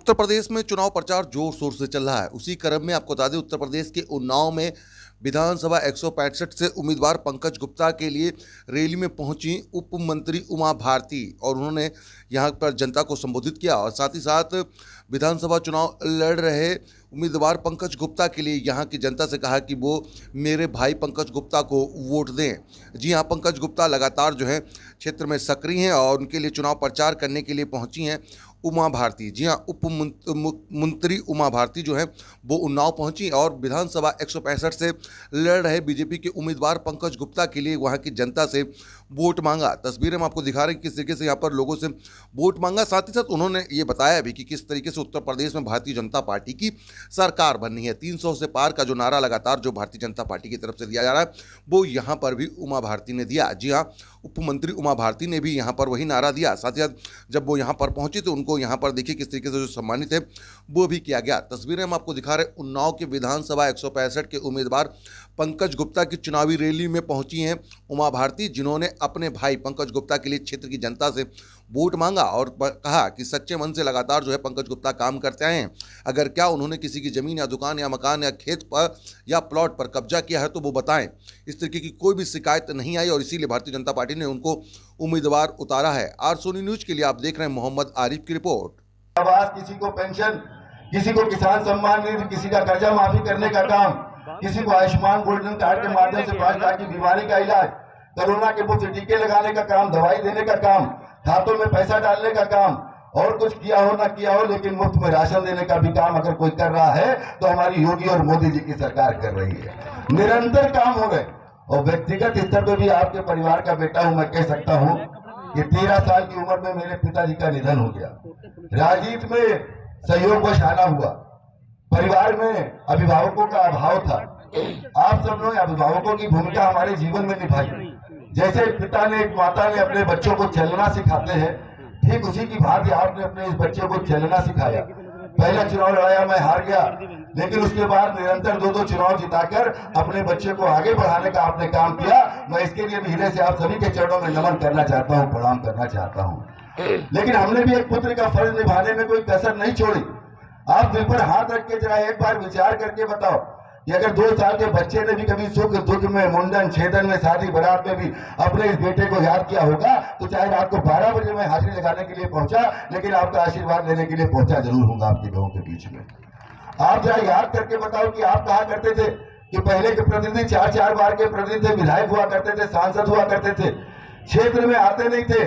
उत्तर प्रदेश में चुनाव प्रचार जोर शोर से चल रहा है। उसी क्रम में आपको बता दें, उत्तर प्रदेश के उन्नाव में विधानसभा 165 से उम्मीदवार पंकज गुप्ता के लिए रैली में पहुंची उप मंत्री उमा भारती और उन्होंने यहां पर जनता को संबोधित किया और साथ ही साथ विधानसभा चुनाव लड़ रहे उम्मीदवार पंकज गुप्ता के लिए यहां की जनता से कहा कि वो मेरे भाई पंकज गुप्ता को वोट दें। जी हां, पंकज गुप्ता लगातार जो है क्षेत्र में सक्रिय हैं और उनके लिए चुनाव प्रचार करने के लिए पहुंची हैं उमा भारती। जी हाँ, उप मंत्री उमा भारती जो है वो उन्नाव पहुंची और विधानसभा 165 से लड़ रहे बीजेपी के उम्मीदवार पंकज गुप्ता के लिए वहां की जनता से वोट मांगा। तस्वीरें हम आपको दिखा रहे हैं किस तरीके से यहाँ पर लोगों से वोट मांगा। साथ ही साथ उन्होंने ये बताया भी कि किस तरीके से उत्तर प्रदेश में भारतीय जनता पार्टी की सरकार बननी है। 300 से पार का जो नारा लगातार जो भारतीय जनता पार्टी की तरफ से दिया जा रहा है वो यहाँ पर भी उमा भारती ने दिया। जी हाँ, उप मंत्री उमा भारती ने भी यहाँ पर वही नारा दिया। साथ ही साथ जब वो यहाँ पर पहुंचे तो उनको यहाँ पर देखिए किस तरीके से जो सम्मानित है वो भी किया गया। तस्वीरें हम आपको दिखा रहे उन्नाव के विधानसभा 165 के उम्मीदवार पंकज गुप्ता की चुनावी रैली में पहुंची हैं उमा भारती, जिन्होंने अपने भाई पंकज गुप्ता के लिए क्षेत्र की जनता से वोट मांगा और कहा कि सच्चे मन से लगातार जो है पंकज गुप्ता काम करते आए हैं। अगर क्या उन्होंने किसी की ज़मीन या दुकान या मकान या खेत पर या प्लॉट पर कब्जा किया है तो वो बताएं। इस तरीके की कोई भी शिकायत नहीं आई और इसीलिए भारतीय जनता पार्टी ने उनको उम्मीदवार उतारा है। आर सोनी न्यूज के लिए आप देख रहे हैं मोहम्मद आरिफ की रिपोर्ट। आवास, किसी को पेंशन, किसी को किसान सम्मान निधि, किसी का कर्जा माफी करने का काम, किसी को आयुष्मान गोल्डन कार्ड के माध्यम से 5 लाख की बीमारी का इलाज, कोरोना के मुफ्त टीके लगाने का काम, दवाई देने का काम, खातों में पैसा डालने का काम, और कुछ किया हो ना किया हो लेकिन मुफ्त में राशन देने का भी काम अगर कोई कर रहा है तो हमारी योगी और मोदी जी की सरकार कर रही है। निरंतर काम हो गए। और व्यक्तिगत स्तर पर भी आपके परिवार का बेटा हूं, मैं कह सकता हूं कि 13 साल की उम्र में मेरे पिताजी का निधन हो गया। राजनीति में सहयोगवश आना हुआ। परिवार में अभिभावकों का अभाव था। आप सब लोग अभिभावकों की भूमिका हमारे जीवन में निभाई। जैसे पिता ने, माता ने अपने बच्चों को चलना सिखाते हैं, ठीक उसी की भांति आपने अपने इस बच्चे को चलना सिखाया। पहला चुनाव लड़ाया, मैं हार गया, लेकिन उसके बाद निरंतर 2 चुनाव जिताकर अपने बच्चे को आगे बढ़ाने का आपने काम किया। मैं इसके लिए भी हृदय से आप सभी के चरणों में नमन करना चाहता हूँ, प्रणाम करना चाहता हूँ। लेकिन हमने भी एक पुत्र का फर्ज निभाने में कोई कसर नहीं छोड़ी। आप दिल पर हाथ रख के जरा एक बार विचार करके बताओ कि अगर 2 साल के बच्चे ने भी कभी सुख दुख में, मुंडन छेदन में, शादी बारात में भी अपने इस बेटे को याद किया होगा तो चाहे रात को 12 बजे मैं हाजिरी लगाने के लिए पहुंचा, लेकिन आपका आशीर्वाद लेने के लिए पहुंचा जरूर होगा आपके लोगों के बीच में। आप जरा याद करके बताओ कि आप कहा करते थे कि पहले के प्रतिनिधि 4-4 बार के प्रतिनिधि थे, विधायक हुआ करते थे, सांसद हुआ करते थे, क्षेत्र में आते नहीं थे,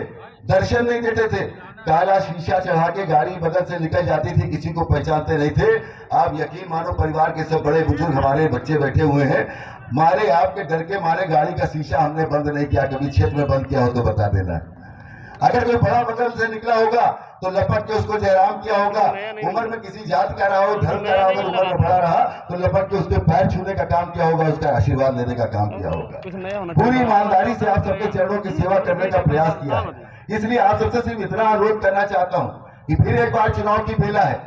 दर्शन नहीं देते थे, काला शीशा चढ़ा के गाड़ी बगल से निकल जाती थी, किसी को पहचानते नहीं थे। आप यकीन मानो, परिवार के सब बड़े बुजुर्ग हमारे बच्चे बैठे हुए हैं, मारे आपके डर के मारे गाड़ी का शीशा हमने बंद नहीं किया। कभी क्षेत्र में बंद किया हो तो बता देना। अगर कोई बड़ा बगल से निकला होगा तो लपट के उसको जयराम किया होगा। उम्र में किसी जात का रहा हो, धर्म का रहा हो, अगर उम्र में बड़ा रहा तो लपट के उसके पैर छूने का काम किया होगा, उसका आशीर्वाद लेने का काम किया होगा। पूरी ईमानदारी से आप सबके चरणों की सेवा करने का प्रयास किया है। इसलिए आप सबसे सिर्फ इतना अनुरोध करना चाहता हूं कि फिर एक बार चुनाव की बेला है।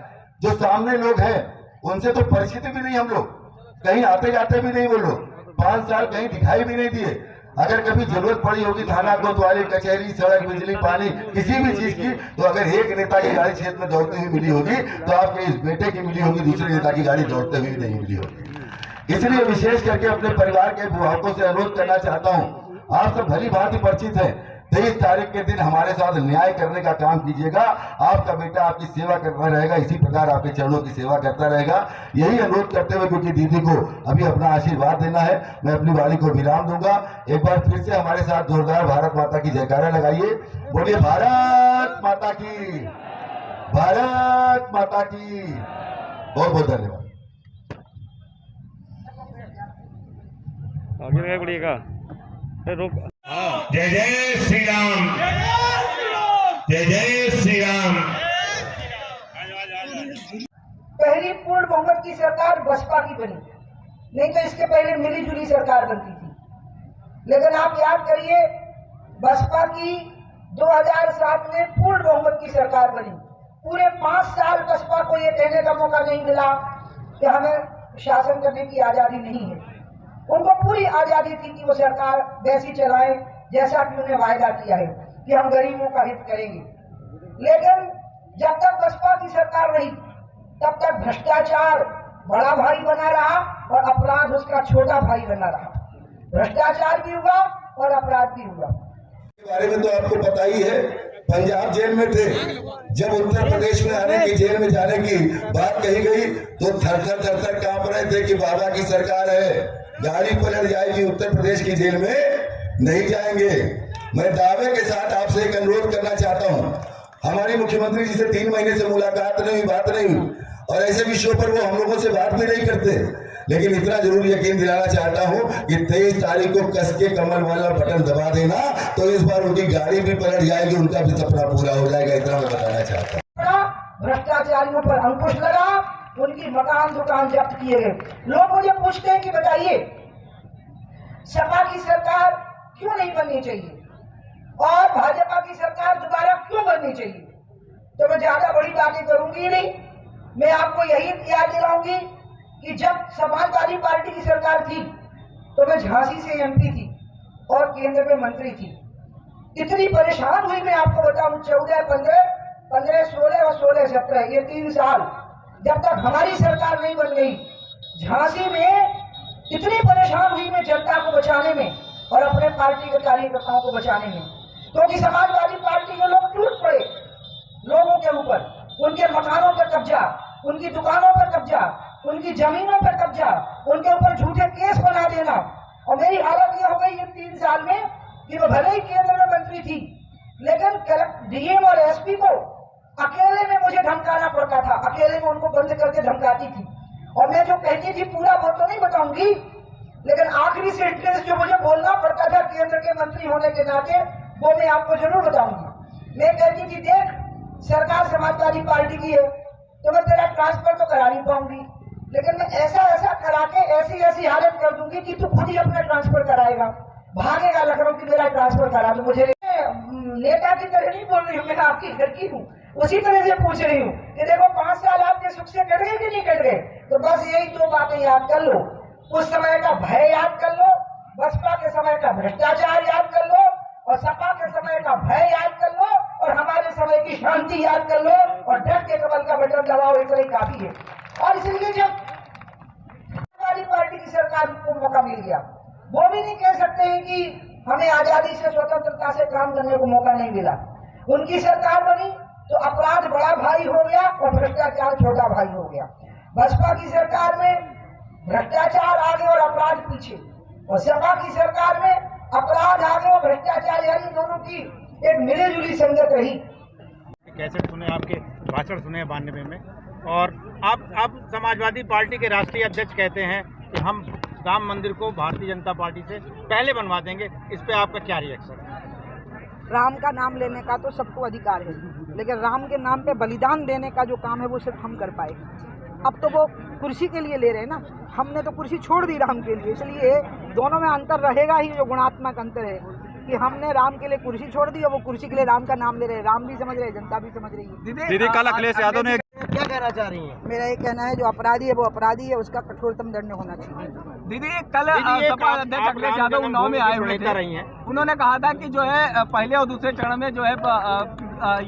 जो सामने लोग हैं उनसे तो परिचित भी नहीं हम लोग, कहीं आते जाते भी नहीं वो लोग, 5 साल कहीं दिखाई भी नहीं दिए। अगर कभी जरूरत पड़ी होगी थाना कोतवाली, कचहरी, सड़क, बिजली, पानी, किसी भी चीज की, तो अगर एक नेता की गाड़ी क्षेत्र में दौड़ती हुई मिली होगी तो आपके इस बेटे की मिली होगी, दूसरे नेता की गाड़ी दौड़ते हुए नहीं मिली होगी। इसलिए विशेष करके अपने परिवार के अभिभावकों से अनुरोध करना चाहता हूँ, आप सब भली भांति परिचित हैं, 23 तारीख के दिन हमारे साथ न्याय करने का काम कीजिएगा। आपका बेटा आपकी सेवा करता रहेगा, इसी प्रकार आपके चरणों की सेवा करता रहेगा। यही अनुरोध करते हुए, क्योंकि दीदी को अभी अपना आशीर्वाद देना है, मैं अपनी वाणी को विराम दूंगा। एक बार फिर से हमारे साथ जोरदार भारत माता की जयकारा लगाइए। बोलिए भारत माता की, भारत माता की। बहुत बहुत धन्यवाद। आगे बढ़िएगा। जय जय श्री राम, जय जय श्री राम। पहली पूर्ण बहुमत की सरकार बसपा की बनी, नहीं तो इसके पहले मिली जुली सरकार बनती थी। लेकिन आप याद करिए, बसपा की 2007 में पूर्ण बहुमत की सरकार बनी। पूरे 5 साल बसपा को ये कहने का मौका नहीं मिला कि हमें शासन करने की आजादी नहीं है। उनको पूरी आजादी थी कि वो सरकार वैसी चलाएं जैसा कि उन्हें वायदा किया है कि हम गरीबों का हित करेंगे। लेकिन जब तक बसपा की सरकार रही तब तक भ्रष्टाचार बड़ा भाई बना रहा और अपराध उसका छोटा भाई बना रहा। भ्रष्टाचार भी हुआ और अपराध भी हुआ। के बारे में तो आपको पता ही है, पंजाब जेल में थे, जब उत्तर प्रदेश में आने की जेल में जाने की बात कही गई तो थर थर कांप रहे थे कि बाबा की सरकार है, गाड़ी पलट जाएगी, उत्तर प्रदेश की जेल में नहीं जाएंगे। मैं दावे के साथ आपसे एक अनुरोध करना चाहता हूं, हमारी मुख्यमंत्री जी से 3 महीने से मुलाकात नहीं, बात नहीं, और ऐसे विषयों पर वो हम लोगों से बात भी नहीं करते, लेकिन इतना जरूर यकीन दिलाना चाहता हूं कि 23 तारीख को कस के कमल वाला बटन दबा देना तो इस बार उनकी गाड़ी भी पलट जाएगी, उनका भी सपना पूरा हो जाएगा, इतना मैं बताना चाहता हूं। भ्रष्टाचारियों पर अंकुश लगा, उनकी मकान दुकान जब्त किए गए। लोग मुझे पूछते हैं कि बताइए सपा की सरकार क्यों नहीं बननी चाहिए और भाजपा की सरकार दोबारा क्यों बननी चाहिए, तो मैं ज्यादा बड़ी बातें करूंगी नहीं। मैं आपको यही याद दिलाऊंगी कि जब समाजवादी पार्टी की सरकार थी तो मैं झांसी से एमपी थी और केंद्र में मंत्री थी। इतनी परेशान हुई मैं आपको बताऊं, 14, 15, 16 और 16, 17 ये 3 साल जब तक हमारी सरकार नहीं बन गई, झांसी में इतनी परेशान हुई मैं जनता को बचाने में और अपने पार्टी के कार्यकर्ताओं को बचाने में, क्योंकि समाजवादी पार्टी के लोग टूट पड़े लोगों के ऊपर, उनके मकानों पर कब्जा, उनकी दुकानों पर कब्जा, उनकी जमीनों पर कब्जा, उनके ऊपर झूठे केस बना देना। और मेरी हालत यह हो गई इन 3 साल में कि मैं भले ही केंद्र में मंत्री थी लेकिन डीएम और एसपी को अकेले में मुझे धमकाना पड़ता था, अकेले में उनको बंद करके धमकाती थी। और मैं जो कहती थी पूरा वो तो नहीं बताऊंगी, लेकिन आखिरी सेंटेंस जो मुझे बोलना पड़ता था केंद्र के मंत्री होने के नाते वो मैं आपको जरूर बताऊंगी। मैं कहती थी देख सरकार समाजवादी पार्टी की है तो मैं तेरा ट्रांसफर तो करा नहीं पाऊंगी, लेकिन मैं ऐसा करा के ऐसी हालत कर दूंगी कि तू खुद ही अपना ट्रांसफर कराएगा, भागेगा लखनऊ की मेरा ट्रांसफर करा। तो मुझे नेता की तरह नहीं बोल रही हूँ, मैं आपकी घर की हूँ, उसी तरह से पूछ रही हूँ कि देखो 5 साल आपके सुख से कट गए कि नहीं कट गए। तो बस यही 2 बातें याद कर लो, उस समय का भय याद कर लो, बसपा के समय का भ्रष्टाचार याद कर लो, और सपा के समय का भय याद कर लो, और हमारे समय की शांति याद कर लो, और डट के कमल का बटन दबाओ, इतना ही काफी है। और इसलिए जब समाजवादी पार्टी की सरकार को मौका मिल गया, वो भी नहीं कह सकते हैं कि हमें आजादी से स्वतंत्रता से काम करने को मौका नहीं मिला। उनकी सरकार बनी तो अपराध बड़ा भाई हो गया और भ्रष्टाचार छोटा भाई हो गया। बसपा की सरकार में भ्रष्टाचार आगे और अपराध पीछे, और सपा की सरकार में अपराध आगे और भ्रष्टाचार, यानी दोनों की एक मिलीजुली संगत रही। कैसे सुने आपके भाषण सुने 92 में, और आप समाजवादी पार्टी के राष्ट्रीय अध्यक्ष कहते हैं कि हम राम मंदिर को भारतीय जनता पार्टी से पहले बनवा देंगे, इस पे आपका क्या रिएक्शन है? राम का नाम लेने का तो सबको अधिकार है, लेकिन राम के नाम पे बलिदान देने का जो काम है वो सिर्फ हम कर पाएंगे। अब तो वो कुर्सी के लिए ले रहे हैं ना, हमने तो कुर्सी छोड़ दी राम के लिए, इसलिए दोनों में अंतर रहेगा ही, जो गुणात्मक अंतर है कि हमने राम के लिए कुर्सी छोड़ दी और वो कुर्सी के लिए राम का नाम ले रहे हैं। राम भी समझ रहे हैं, जनता भी समझ रही है। दीदी कल अखिलेश यादव ने क्या कहना चाह रही हैं? मेरा ये कहना है जो अपराधी है वो अपराधी है, उसका कठोरतम दंड होना चाहिए। दीदी कल सपा अध्यक्ष अखिलेश यादव उन्नाव में आए हुए थे, उन्होंने कहा था कि जो है पहले और दूसरे चरण में जो है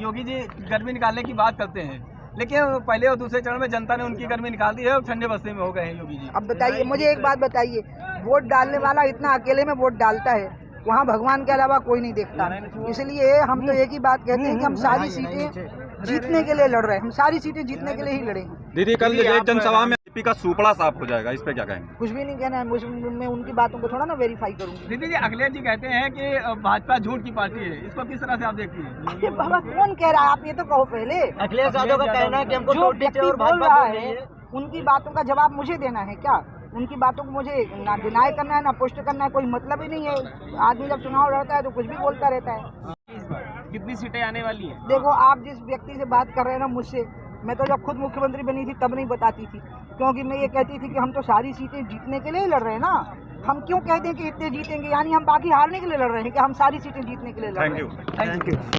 योगी जी गर्मी निकालने की बात करते हैं, लेकिन पहले और दूसरे चरण में जनता ने उनकी गर्मी निकाल दी है और ठंडे बस्ते में हो गए हैं योगी जी। अब बताइए, मुझे एक बात बताइए, वोट डालने वाला इतना अकेले में वोट डालता है, वहाँ भगवान के अलावा कोई नहीं देखता, इसलिए हम तो एक ही बात कहते हैं कि हम सारी सीटें जीतने के लिए लड़ रहे हैं, हम सारी सीटें जीतने के लिए ही लड़े हैं। दीदी कल जनसभा में बीजेपी का सुपड़ा साफ हो जाएगा, इस पे क्या कहेंगे? कुछ भी नहीं कहना है, मैं उनकी बातों को थोड़ा ना वेरीफाई करूंगी। दीदी जी अखिलेश जी कहते हैं कि भाजपा झूठ की पार्टी है, इसको किस तरह से आप देखती हैं? अरे बाबा कौन कह रहा है, आप ये तो कहो पहले। अखिलेश यादव का कहना है कि हमको जो व्यक्ति बोल रहा है उनकी बातों का जवाब मुझे देना है क्या? उनकी बातों को मुझे ना डिनाई करना है ना पुष्ट करना है, कोई मतलब ही नहीं है। आदमी जब चुनाव लड़ता है तो कुछ भी बोलता रहता है। कितनी सीटें आने वाली हैं? देखो, आप जिस व्यक्ति से बात कर रहे हैं ना मुझसे, मैं तो जब खुद मुख्यमंत्री बनी थी तब नहीं बताती थी, क्योंकि मैं ये कहती थी कि हम तो सारी सीटें जीतने के लिए ही लड़ रहे हैं ना। हम क्यों कहते हैं कि इतने जीतेंगे, यानी हम बाकी हारने के लिए लड़ रहे हैं कि हम सारी सीटें जीतने के लिए लड़ रहे हैं। Thank you.